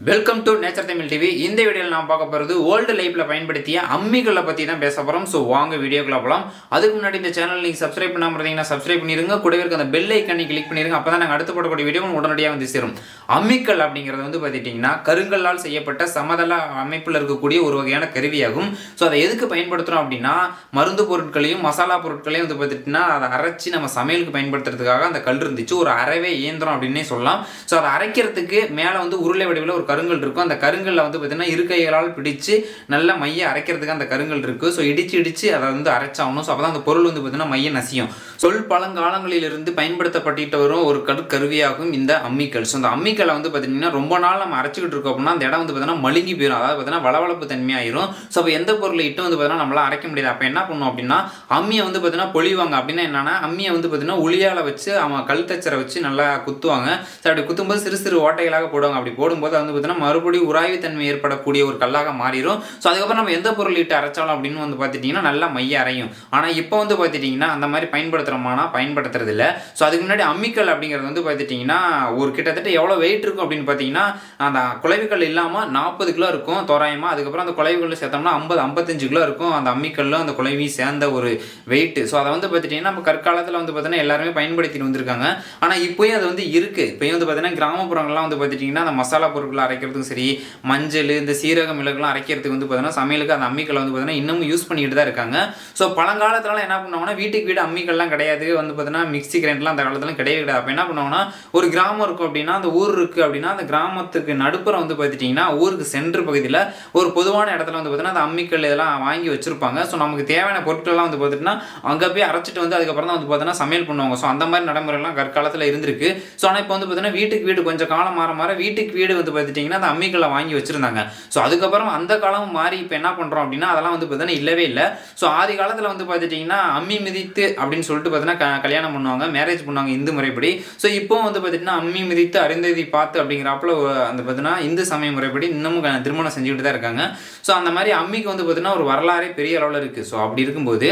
Welcome to nature Tamil TV. இந்த வீடியோவில் நான் பார்க்க போகிறது ஓல்டு லைஃப்பில் பயன்படுத்திய அம்மிகளை பற்றி தான் பேச போகிறோம். ஸோ வாங்க வீடியோக்குள்ள போகலாம். அதுக்கு முன்னாடி இந்த சேனல் நீங்கள் சப்ஸ்கிரைப் பண்ணாமல் இருந்தீங்கன்னா சப்ஸ்கிரைப் பண்ணிருங்க. கூடவே இருக்க அந்த பெல் ஐக்கனை கிளிக் பண்ணிருங்க. அப்போ தான் நாங்கள் அடுத்து போடக்கூடிய வீடியோ உடனடியாக வந்து சேரும். அம்மிக்கல் அப்படிங்கிறது வந்து பார்த்துட்டிங்கன்னா கருங்கல்லால் செய்யப்பட்ட சமதள அமைப்பில் இருக்கக்கூடிய ஒரு வகையான கருவியாகும். ஸோ அதை எதுக்கு பயன்படுத்துகிறோம் அப்படின்னா மருந்து பொருட்களையும் மசாலா பொருட்களையும் வந்து பார்த்துட்டிங்கன்னா அதை அரைச்சி நம்ம சமையலுக்கு பயன்படுத்துறதுக்காக அந்த கல் இருந்துச்சு. ஒரு அரைவே இயந்திரம் அப்படின்னே சொல்லலாம். ஸோ அதை அரைக்கிறதுக்கு மேலே வந்து உருளை வடிவில் ஒரு கருங்கல் இருக்கும். அந்த கருங்கல்ல வந்து பார்த்தீங்கன்னா இருக்கைகளால் பிடிச்சு நல்ல மைய அரைக்கிறதுக்கு அந்த கருங்கல் இருக்கு. ஸோ இடிச்சு அதை வந்து அரைச்சாகணும். ஸோ அப்பதான் அந்த பொருள் வந்து பார்த்தீங்கன்னா மைய நசியும். சொல் பழங்காலங்களிலிருந்து பயன்படுத்தப்பட்டு வரும் ஒரு கருவியாகும் இந்த அம்மிக்கல். ஸோ அந்த அம்மிக்கலை வந்து பார்த்தீங்கன்னா ரொம்ப நாள் நம்ம அரைச்சிக்கிட்டு இருக்கோம் அப்படின்னா அந்த இடம் வந்து பார்த்தீங்கன்னா மழுங்கி போயிடும். அதாவது பார்த்தீங்கன்னா வளவளப்பு தன்மையாயிரும். ஸோ அப்போ எந்த பொருளை இட்டு வந்து பார்த்தீங்கன்னா நம்மளால அரைக்க முடியாது. அப்போ என்ன பண்ணும் அப்படின்னா அம்மியை வந்து பார்த்தீங்கன்னா பொழிவாங்க. அப்படின்னா என்னன்னா அம்மியை வந்து பார்த்தீங்கன்னா உளியால வச்சு அவன் கல்தச்சரை வச்சு நல்லா குத்துவாங்க. ஸோ அப்படி குத்தும்போது சிறு சிறு ஓட்டைகளாக போடுவாங்க. அப்படி போடும்போது வந்து பார்த்தீங்கன்னா மறுபடியும் உராய்வு தன்மை ஏற்படக்கூடிய ஒரு கல்லாக மாறிடும். ஸோ அதுக்கப்புறம் நம்ம எந்த பொருள் இட்டு அரைச்சாலும் அப்படின்னு வந்து பார்த்துட்டிங்கன்னா நல்லா மைய அரையும். ஆனால் இப்போ வந்து பார்த்துட்டிங்கன்னா அந்த மாதிரி பயன்படுத்துகிறோமானா பயன்படுத்துறது இல்லை. ஸோ அதுக்கு முன்னாடி அம்மிக்கல் அப்படிங்கிறது வந்து பார்த்துட்டிங்கன்னா ஒரு கிட்டத்தட்ட எவ்வளோ வெயிட் இருக்கும் அப்படின்னு பார்த்தீங்கன்னா அந்த குலைவுகள் இல்லாமல் 40 கிலோ இருக்கும் தோராயமாக. அதுக்கப்புறம் அந்த குலைவுகள் சேர்த்தோம்னா 50-55 கிலோ இருக்கும் அந்த அம்மிக்கல்லும் அந்த குலைவையும் சேர்ந்த ஒரு வெயிட். ஸோ அதை வந்து பார்த்துட்டிங்கன்னா நம்ம கற்காலத்தில் வந்து பார்த்தீங்கன்னா எல்லாருமே பயன்படுத்திட்டு வந்திருக்காங்க. ஆனால் இப்போயும் அது வந்து இருக்குது. இப்போயும் வந்து பார்த்தீங்கன்னா கிராமப்புறங்கள்லாம் வந்து பார்த்துட்டிங்கன்னா அந்த மசாலா பொருட்களை அரைக்கிறதுக்கும் சரி மஞ்சள் இந்த சீரக மிளகுலாம் அரைக்கிறதுக்கு வந்து பார்த்தீங்கன்னா சமையலுக்கு அந்த அம்மிக்கல்லை வந்து பார்த்தீங்கன்னா இன்னமும் யூஸ் பண்ணிக்கிட்டு தான் இருக்காங்க. ஸோ பழங்காலத்துலலாம் என்ன பண்ணுவாங்கன்னா வீட்டுக்கு வீடு அம்மிக்கல்லாம் கிடையாது. வந்து பார்த்தீங்கன்னா மிக்சி கிரைண்டர்லாம் அந்த காலத்துல கிடையவே கிடையாது. அப்போ என்ன பண்ணுவாங்கன்னா ஒரு கிராமம் இருக்கும் அப்படின்னா அந்த ஊர் இருக்குது அப்படின்னா அந்த கிராமத்துக்கு நடுப்புறம் வந்து பார்த்துட்டிங்கன்னா ஊருக்கு சென்ட்ரு பகுதியில் ஒரு பொதுவான இடத்துல வந்து பார்த்தீங்கன்னா அந்த அம்மிக்கல் இதெல்லாம் வாங்கி வச்சிருப்பாங்க. ஸோ நமக்கு தேவையான பொருட்கள்லாம் வந்து பார்த்துட்டிங்கன்னா அங்கே போய் அரைச்சிட்டு வந்து அதுக்கப்புறம் தான் வந்து பார்த்தீங்கன்னா சமையல் பண்ணுவாங்க. ஸோ அந்த மாதிரி நடைமுறைலாம் கற்காலத்தில் இருந்திருக்கு. ஸோ ஆனால் இப்போ வந்து பார்த்தீங்கன்னா வீட்டுக்கு வீடு கொஞ்சம் காலம் மாற வீட்டுக்கு வீடு வந்து பார்த்துட்டிங்கன்னா அந்த அம்மிக்கல்லை வாங்கி வச்சிருந்தாங்க. ஸோ அதுக்கப்புறம் அந்த காலம் மாறி இப்போ என்ன பண்ணுறோம் அப்படின்னா அதெல்லாம் வந்து பார்த்தீங்கன்னா இல்லவே இல்லை. ஸோ ஆதி காலத்தில் வந்து பார்த்துட்டிங்கன்னா அம்மி மிதித்து அப்படின்னு சொல்லிட்டு பார்த்தீங்கன்னா கல்யாணம் பண்ணுவாங்க, மேரேஜ் பண்ணுவாங்க இந்து முறைப்படி. ஸோ இப்போ வந்து பார்த்திங்கன்னா அம்மி மிதித்து அருந்ததி பார்த்து அப்படிங்கிறப்பல அந்த பார்த்தீங்கன்னா இந்து சமய முறைப்படி இன்னமும் திருமணம் செஞ்சுக்கிட்டு தான் இருக்காங்க. ஸோ அந்த மாதிரி அம்மிக்கு வந்து பார்த்தீங்கன்னா ஒரு வரலாறே பெரிய அளவில் இருக்குது. ஸோ அப்படி இருக்கும்போது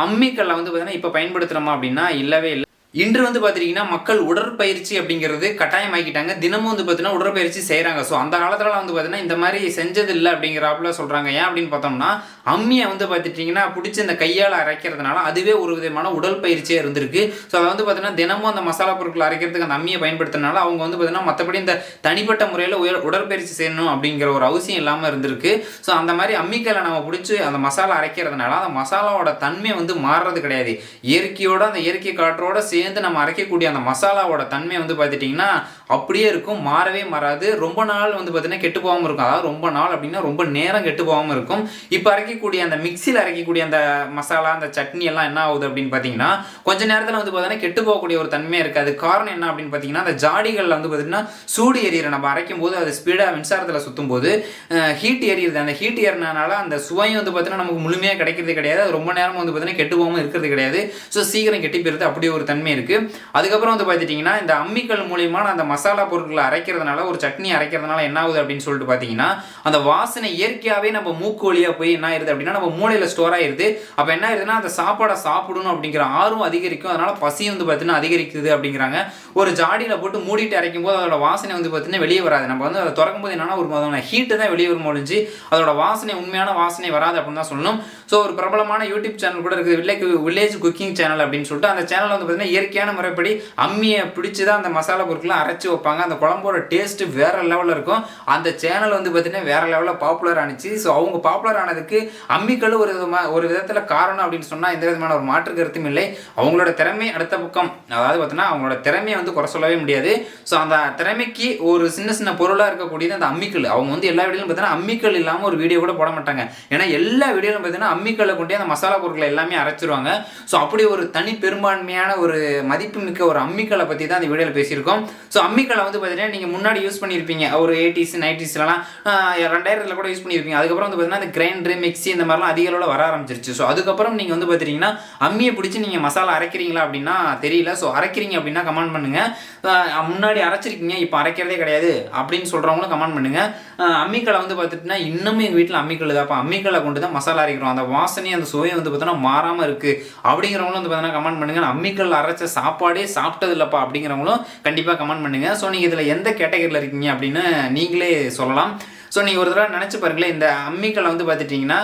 அம்மிக்கல்லை வந்து பார்த்தீங்கன்னா இப்போ பயன்படுத்துகிறோமா அப்படின்னா இல்லவே இல்லை. இன்று வந்து பார்த்துட்டிங்கன்னா மக்கள் உடற்பயிற்சி அப்படிங்கிறது கட்டாயமாக்கிட்டாங்க. தினமும் வந்து பார்த்தீங்கன்னா உடற்பயிற்சி செய்கிறாங்க. ஸோ அந்த காலத்துலலாம் வந்து பார்த்தீங்கன்னா இந்த மாதிரி செஞ்சது இல்லை அப்படிங்கிறாப்புல சொல்கிறாங்க. ஏன் அப்படின்னு பார்த்தோம்னா அம்மியை வந்து பார்த்துட்டிங்கன்னா பிடிச்சி இந்த கையால் அரைக்கிறதுனால அதுவே ஒரு விதமான உடற்பயிற்சியாக இருந்திருக்கு. ஸோ அதை வந்து பார்த்தீங்கன்னா தினமும் அந்த மசாலா பொருட்கள் அரைக்கிறதுக்கு அந்த அம்மியை பயன்படுத்தினால அவங்க வந்து பார்த்தீங்கன்னா மற்றபடி இந்த தனிப்பட்ட முறையில் உடற்பயிற்சி செய்யணும் அப்படிங்கிற ஒரு அவசியம் இல்லாமல் இருந்திருக்கு. ஸோ அந்த மாதிரி அம்மிக்கல்லை நம்ம பிடிச்சி அந்த மசாலா அரைக்கிறதுனால அந்த மசாலாவோட தன்மை வந்து மாறுறது கிடையாது. இயற்கையோட அந்த இயற்கை காற்றோட நம்ம அரைக்கக்கூடிய அந்த மசாலாவோட தன்மை வந்து பார்த்துட்டிங்கன்னா அப்படியே இருக்கும், மாறவே மாறாது. ரொம்ப நாள் வந்து பார்த்தீங்கன்னா கெட்டு போகாமல் இருக்கும். அதாவது ரொம்ப நாள் அப்படின்னா ரொம்ப நேரம் கெட்டு போகாமல் இருக்கும். இப்போ அரைக்கக்கூடிய அந்த மிக்சியில் அரைக்கக்கூடிய அந்த மசாலா அந்த சட்னி எல்லாம் என்ன ஆகுது அப்படின்னு பார்த்தீங்கன்னா கொஞ்ச நேரத்தில் வந்து பார்த்தீங்கன்னா கெட்டு போகக்கூடிய ஒரு தன்மையாக இருக்காது. காரணம் என்ன அப்படின்னு பார்த்தீங்கன்னா அந்த ஜாடிகளில் வந்து பார்த்தீங்கன்னா சூடு எரியிற நம்ம அரைக்கும் போது அது ஸ்பீடாக மின்சாரத்தில் சுற்றும் போது ஹீட் எரியுது. அந்த ஹீட் ஏறினால அந்த சுவையும் வந்து பார்த்தீங்கன்னா நமக்கு முழுமையாக கிடைக்கிறது கிடையாது. அது ரொம்ப நேரம் வந்து பார்த்தீங்கன்னா கெட்டு போகாமல் இருக்கிறது கிடையாது. ஸோ சீக்கிரம் கெட்டி போயிருது. அப்படி ஒரு தன்மை இருக்கு. அதுக்கப்புறம் வந்து பார்த்துட்டிங்கன்னா இந்த அம்மிக்கல் மூலியமான அந்த மசாலா பொருட்களை அரைக்கிறதுனால ஒரு சட்னி அரைக்கிறதுனால என்ன ஆகுது அப்படின்னு சொல்லிட்டு பார்த்தீங்கன்னா அந்த வாசனை இயற்கையாகவே நம்ம மூக்கு வழியாக போய் என்ன ஆயிருது அப்படின்னா நம்ம மூளையில் ஸ்டோர் ஆயிருது. அப்போ என்ன ஆயிருதுன்னா அந்த சாப்பாடை சாப்பிடணும் அப்படிங்கிற ஆர்வம் அதிகரிக்கும். அதனால பசி வந்து பார்த்தீங்கன்னா அதிகரிக்குது அப்படிங்கிறாங்க. ஒரு ஜாடியில் போட்டு மூடிட்டு அரைக்கும் போது அதோட வாசனை வந்து பார்த்தீங்கன்னா வெளியே வராது. நம்ம வந்து அதை திறக்கும் போது என்னன்னா ஒரு மாதிரியான ஹீட்டு தான் வெளியே வரும் ஒழிஞ்சு அதோட வாசனை உண்மையான வாசனை வராது அப்படின்னு தான் சொல்லணும். ஸோ ஒரு பிரபலமான யூடியூப் சேனல் கூட இருக்குது, வில்லேஜ் குக்கிங் சேனல் அப்படின்னு சொல்லிட்டு. அந்த சேனல் வந்து பார்த்தீங்கன்னா இயற்கையான முறைப்படி அம்மியை பிடிச்சி தான் அந்த மசாலா பொருட்களை அரைச்சி வைப்பாங்க. அந்த குழம்போட டேஸ்ட் வேற லெவலில் இருக்கும். அந்த சேனல் வந்து பார்த்தீங்கன்னா வேற லெவலில் பாப்புலர் ஆனிச்சு. ஸோ அவங்க பாப்புலர் ஆனதுக்கு அம்மிக்கல் ஒரு விதத்தில் காரணம் அப்படின்னு சொன்னால் எந்த விதமான ஒரு மாற்று கருத்தும் இல்லை. அவங்களோட திறமை அடுத்த பக்கம், அதாவது பார்த்தீங்கன்னா அவங்களோட திறமையை வந்து குறை சொல்லவே முடியாது. ஸோ அந்த திறமைக்கு ஒரு சின்ன பொருளாக இருக்கக்கூடியது அந்த அம்மிக்கல். அவங்க வந்து எல்லா வீடியோலும் பார்த்தீங்கன்னா அம்மிக்கல் இல்லாமல் ஒரு வீடியோ கூட போட மாட்டாங்க. ஏன்னா எல்லா வீடியோலும் பார்த்தீங்கன்னா அம்மிக்கல்லை கொண்டே அந்த மசாலா பொருட்களை எல்லாமே அரைச்சிருவாங்க. ஸோ அப்படி ஒரு தனி பெரும்பான்மையான ஒரு மதிப்புமிக்க ஒரு அம்மிக்கல்லை பற்றி தான் அந்த வீடியோவில் பேசியிருக்கோம். ஸோ அம்மிக்கல்லை வந்து பார்த்தீங்கன்னா நீங்கள் முன்னாடி யூஸ் பண்ணியிருப்பீங்க ஒரு 80s 90sலாம் 2000 கூட யூஸ் பண்ணியிருப்பீங்க. அதுக்கப்புறம் வந்து பார்த்தீங்கன்னா அந்த கிரைண்டர் மிக்சி இந்த மாதிரிலாம் அதிக அளவில் வர ஆரம்பிச்சிருச்சு. ஸோ அதுக்கப்புறம் நீங்கள் வந்து பார்த்தீங்கன்னா அம்மியை பிடிச்சி நீங்கள் மசாலா அரைக்கிறீங்களா அப்படின்னா தெரியல. ஸோ அரைக்கிறீங்க அப்படின்னா கமெண்ட் பண்ணுங்கள். முன்னாடி அரைச்சிருக்கீங்க இப்போ அரைக்கிறதே கிடையாது அப்படின்னு சொல்கிறவங்களும் கமெண்ட் பண்ணுங்கள். அம்மிக்கல்லை வந்து பார்த்துட்டுனா இன்னமும் எங்கள் வீட்டில் அம்மிக்கல் தான்ப்பா, அம்மிக்கல்லை கொண்டு தான் மசாலா அரைக்கிறோம். அந்த வாசனை அந்த சுவை வந்து பார்த்தீங்கன்னா மாறாமல் இருக்குது அப்படிங்கிறவங்களும் வந்து பார்த்தீங்கன்னா கமெண்ட் பண்ணுங்கள். அம்மிக்கல் அரைச்ச சாப்பாடே சாப்பிட்டது இல்லைப்பா அப்படிங்கிறவங்களும் கண்டிப்பாக கமெண்ட் பண்ணுங்கள். ஸோ நீங்கள் இதில் எந்த கேட்டகரியில் இருக்கீங்க அப்படின்னு நீங்களே சொல்லலாம். ஸோ நீங்கள் ஒரு தடவை நினச்சி பாருங்களேன், இந்த அம்மிக்கலை வந்து பார்த்துட்டிங்கன்னா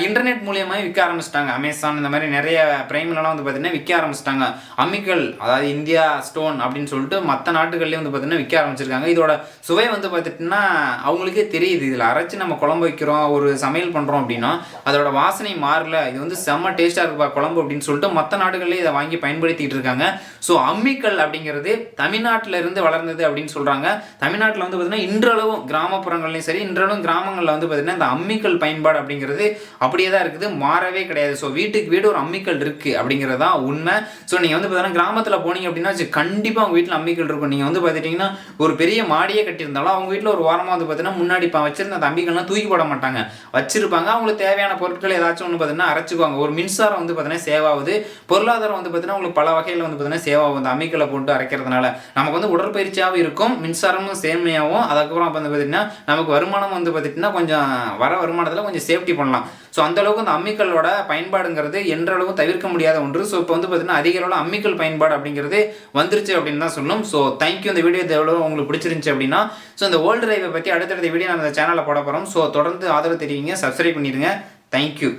இன்டர்நெட் மூலியமாக விற்க ஆரம்பிச்சிட்டாங்க. அமேசான் இந்த மாதிரி நிறைய பிரைம்லலாம் வந்து பார்த்தீங்கன்னா விற்க ஆரம்பிச்சிட்டாங்க. அம்மிக்கல் அதாவது இந்தியா ஸ்டோன் அப்படின்னு சொல்லிட்டு மற்ற நாட்டுகள்லேயும் வந்து பார்த்தீங்கன்னா விற்க ஆரம்பிச்சிருக்காங்க. இதோட சுவை வந்து பார்த்துட்டிங்கன்னா அவங்களுக்கே தெரியுது. இதில் அரைச்சி நம்ம குழம்பு வைக்கிறோம், ஒரு சமையல் பண்ணுறோம் அப்படின்னா அதோட வாசனை மாறல, இது வந்து செம்ம டேஸ்ட்டாக இருக்குப்பா குழம்பு அப்படின்னு சொல்லிட்டு மற்ற நாடுகள்லேயே இதை வாங்கி பயன்படுத்திட்டு இருக்காங்க. ஸோ அம்மிக்கல் அப்படிங்கிறது தமிழ்நாட்டில் இருந்து வளர்ந்தது அப்படின்னு சொல்கிறாங்க. தமிழ்நாட்டில் வந்து பார்த்தீங்கன்னா இன்றளவும் கிராமப்புறங்கள்லையும் சரி, இன்றளவும் கிராமங்களில் வந்து பார்த்தீங்கன்னா இந்த அம்மிக்கல் பயன்பாடு அப்படிங்கிறது அப்படியே தான் இருக்குது, மாறவே கிடையாது. ஸோ வீட்டுக்கு வீடு ஒரு அம்மிக்கல் இருக்குது அப்படிங்கிறது தான் உண்மை. ஸோ நீங்கள் வந்து பார்த்தீங்கன்னா கிராமத்தில் போனீங்க அப்படின்னா கண்டிப்பாக அவங்க வீட்டில் அம்மிக்கல் இருக்கும். நீங்கள் வந்து பார்த்துட்டிங்கன்னா ஒரு பெரிய மாடியே கட்டியிருந்தாலும் அவங்க வீட்டில் ஒரு வாரமாக வந்து பார்த்தீங்கன்னா முன்னாடி இப்போ வச்சிருந்த அந்த அம்மிக்கல்லாம் தூக்கி போட மாட்டாங்க, வச்சிருப்பாங்க. அவங்களுக்கு தேவையான பொருட்கள் ஏதாச்சும் ஒன்று பார்த்தீங்கன்னா அரைச்சிக்குவாங்க. ஒரு மின்சாரம் வந்து பார்த்தீங்கன்னா சேவ் ஆகுது, பொருளாதாரம் வந்து பார்த்தீங்கன்னா உங்களுக்கு பல வகையில் வந்து பார்த்தீங்கன்னா சேவ் ஆகும். அந்த அம்மிக்கலை போட்டு அரைக்கிறதுனால நமக்கு வந்து உடற்பயிற்சியாகவும் இருக்கும், மின்சாரமும் சேமையாகவும், அதுக்கப்புறம் வந்து பார்த்தீங்கன்னா நமக்கு வருமானம் வந்து பார்த்துட்டிங்கன்னா கொஞ்சம் வர வருமானத்தில் கொஞ்சம் சேஃப்டி பண்ணலாம். ஸோ அந்தளவுக்கு அந்த அம்மிக்கல்லோட பயன்பாடுங்கிறது என்றளவும் தவிர்க்க முடியாத ஒன்று. ஸோ இப்போ வந்து பார்த்தீங்கன்னா அதிக அளவில் அம்மிக்கல் பயன்பாடு அப்படிங்கிறது வந்துருச்சு அப்படின்னு தான் சொல்லணும். So thank you. இந்த வீடியோ எவ்வளோ உங்களுக்கு பிடிச்சிருந்துச்சு அப்படின்னா ஸோ இந்த ஓல்டு லைஃபை பற்றி அடுத்தடுத்த வீடியோ நம்ம இந்த சேனலில் போட போகிறோம். ஸோ தொடர்ந்து ஆதரவு தெரிவிங்க, சப்ஸ்கிரைப் பண்ணிடுங்க. தேங்க்யூ.